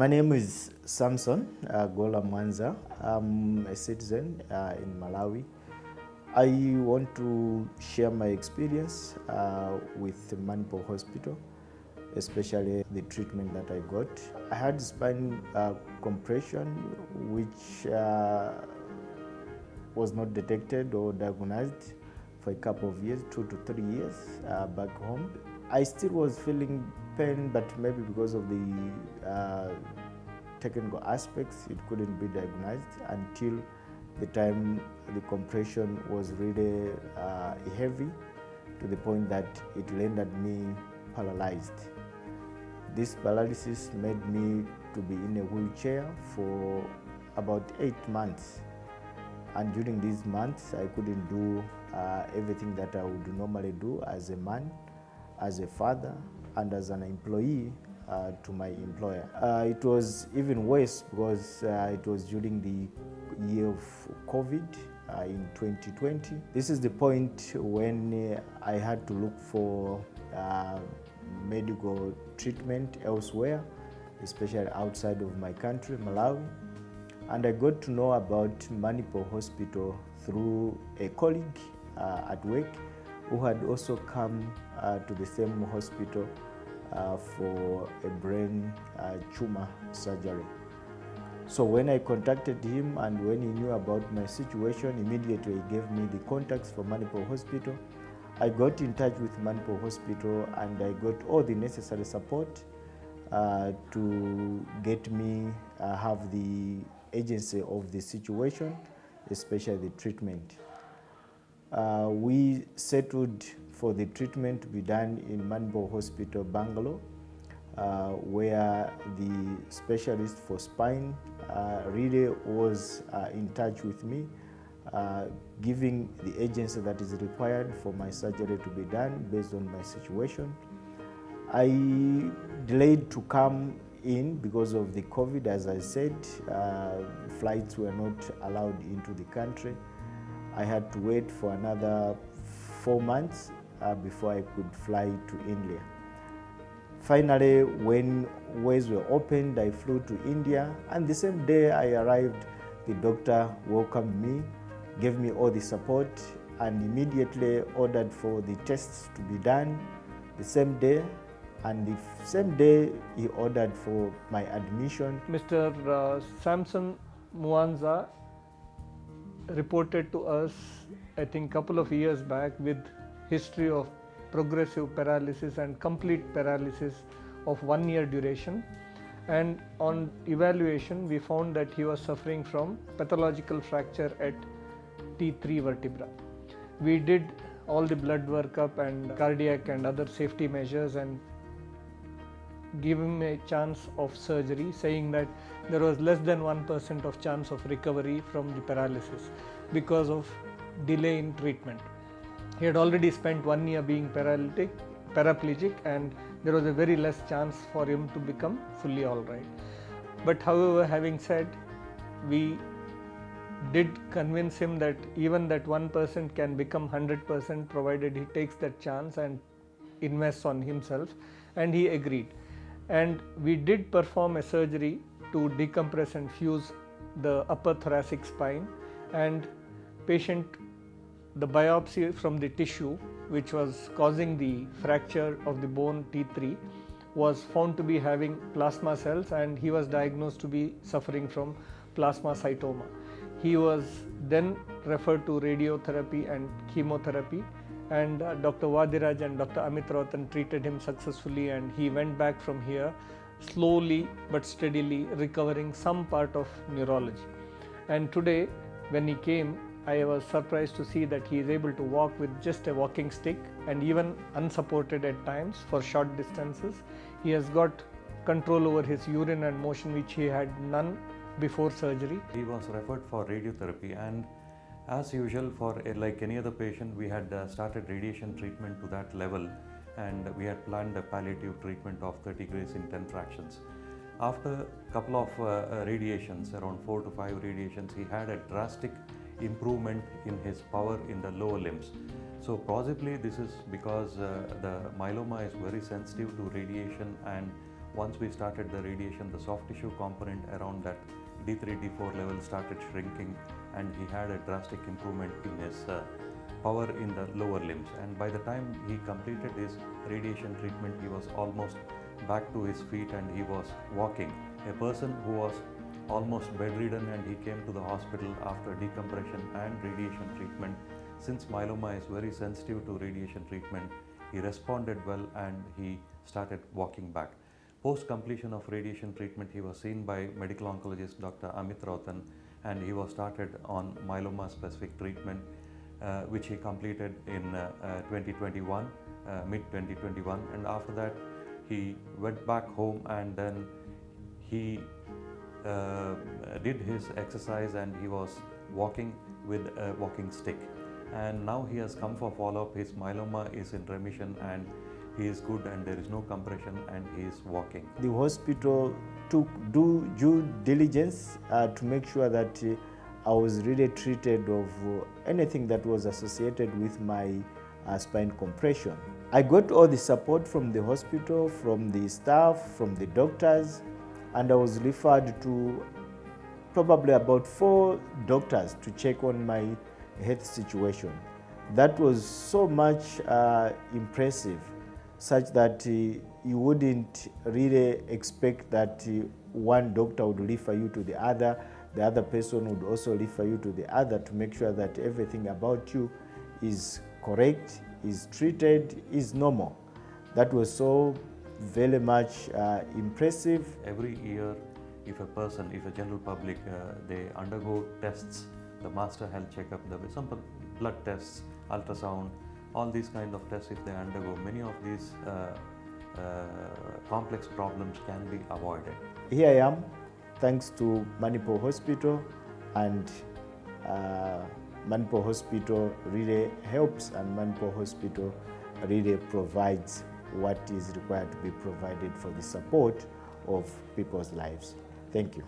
My name is Samson Gola Mwanza. I'm a citizen in Malawi. I want to share my experience with Manipal Hospital, especially the treatment that I got. I had spine compression, which was not detected or diagnosed for a couple of years, 2 to 3 years back home. I still was feeling pain, but maybe because of the technical aspects, it couldn't be diagnosed until the time the compression was really heavy to the point that it rendered me paralyzed. This paralysis made me to be in a wheelchair for about 8 months. And during these months, I couldn't do everything that I would normally do as a man, as a father, and as an employee to my employer. It was even worse because it was during the year of COVID in 2020. This is the point when I had to look for medical treatment elsewhere, especially outside of my country, Malawi. And I got to know about Manipal Hospital through a colleague at work who had also come to the same hospital for a brain tumor surgery. So when I contacted him and when he knew about my situation, immediately he gave me the contacts for Manipal Hospital. I got in touch with Manipal Hospital and I got all the necessary support to get me have the agency of the situation, especially the treatment. We settled for the treatment to be done in Manipal Hospital, Bangalore, where the specialist for spine really was in touch with me, giving the agency that is required for my surgery to be done based on my situation. I delayed to come in because of the COVID, as I said. Flights were not allowed into the country. I had to wait for another 4 months before I could fly to India. Finally, when ways were opened, I flew to India, and the same day I arrived, the doctor welcomed me, gave me all the support, and immediately ordered for the tests to be done the same day. And the same day, he ordered for my admission. Mr. Samson Mwanza reported to us, I think, couple of years back with history of progressive paralysis and complete paralysis of 1 year duration. And on evaluation, we found that he was suffering from pathological fracture at T3 vertebra. We did all the blood workup and cardiac and other safety measures and give him a chance of surgery, saying that there was less than 1% of chance of recovery from the paralysis because of delay in treatment. He had already spent 1 year being paraplegic, and there was a very less chance for him to become fully all right. But however, having said, we did convince him that even that 1% can become 100% provided he takes that chance and invests on himself, and he agreed. And we did perform a surgery to decompress and fuse the upper thoracic spine, and the biopsy from the tissue which was causing the fracture of the bone T3 was found to be having plasma cells, and he was diagnosed to be suffering from plasmacytoma. He was then referred to radiotherapy and chemotherapy, and Dr. Vadiraj and Dr. Amit Ratan treated him successfully, and he went back from here slowly but steadily recovering some part of neurology. And today when he came, I was surprised to see that he is able to walk with just a walking stick and even unsupported at times for short distances. He has got control over his urine and motion, which he had none before surgery. He was referred for radiotherapy, and as usual, for like any other patient, we had started radiation treatment to that level, and we had planned a palliative treatment of 30 Grays in 10 fractions. After a couple of radiations, around 4 to 5 radiations, he had a drastic improvement in his power in the lower limbs. So possibly this is because the myeloma is very sensitive to radiation and once we started the radiation, the soft tissue component around that D3, D4 level started shrinking, and he had a drastic improvement in his power in the lower limbs. And by the time he completed his radiation treatment, he was almost back to his feet and he was walking. A person who was almost bedridden, and he came to the hospital after decompression and radiation treatment. Since myeloma is very sensitive to radiation treatment, he responded well and he started walking back. Post completion of radiation treatment, he was seen by medical oncologist Dr. Amit Rautan, and he was started on myeloma specific treatment, which he completed in 2021, mid 2021, and after that he went back home, and then he did his exercise and he was walking with a walking stick. And now he has come for follow-up. His myeloma is in remission and he is good, and there is no compression, and he is walking. The hospital took due diligence to make sure that I was really treated of anything that was associated with my spine compression. I got all the support from the hospital, from the staff, from the doctors, and I was referred to probably about 4 doctors to check on my health situation. That was so much impressive, such that you wouldn't really expect that one doctor would refer you to the other person would also refer you to the other, to make sure that everything about you is correct, is treated, is normal. That was so very much impressive. Every year, if a general public, they undergo tests, the master health checkup, the simple blood tests, ultrasound, all these kind of tests, if they undergo, many of these complex problems can be avoided. Here I am, thanks to Manipur Hospital, and Manipur Hospital really helps, and Manipur Hospital really provides what is required to be provided for the support of people's lives. Thank you.